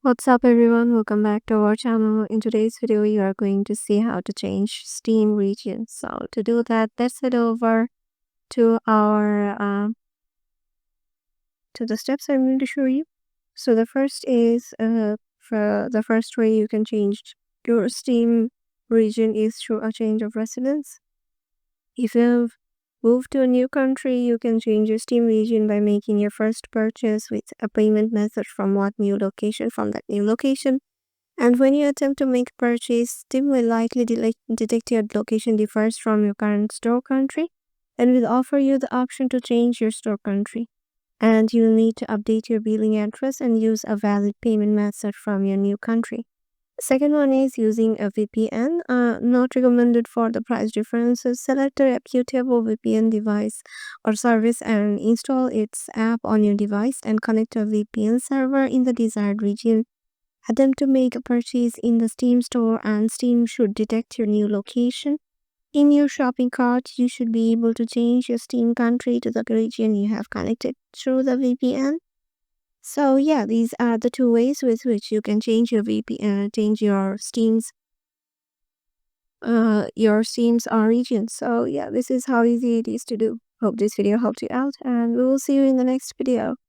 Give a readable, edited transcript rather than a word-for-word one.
What's up everyone? Welcome back to our channel. In today's video, you are going to see how to change Steam region. So to do that, let's head over to our to the steps I'm going to show you. So the first is for the first way you can change your Steam region is through a change of residence. If you've moved to a new country, you can change your Steam region by making your first purchase with a payment method from that new location. And when you attempt to make a purchase, Steam will likely detect your location differs from your current store country and will offer you the option to change your store country. And you'll need to update your billing address and use a valid payment method from your new country. Second one is using a VPN, not recommended for the price differences. Select a reputable VPN device or service and install its app on your device and connect a VPN server in the desired region. Attempt to make a purchase in the Steam store and Steam should detect your new location. In your shopping cart, you should be able to change your Steam country to the region you have connected through the VPN. So yeah, these are the two ways with which you can change your VPN, change your Steam's origin. So yeah, this is how easy it is to do. Hope this video helped you out and we will see you in the next video.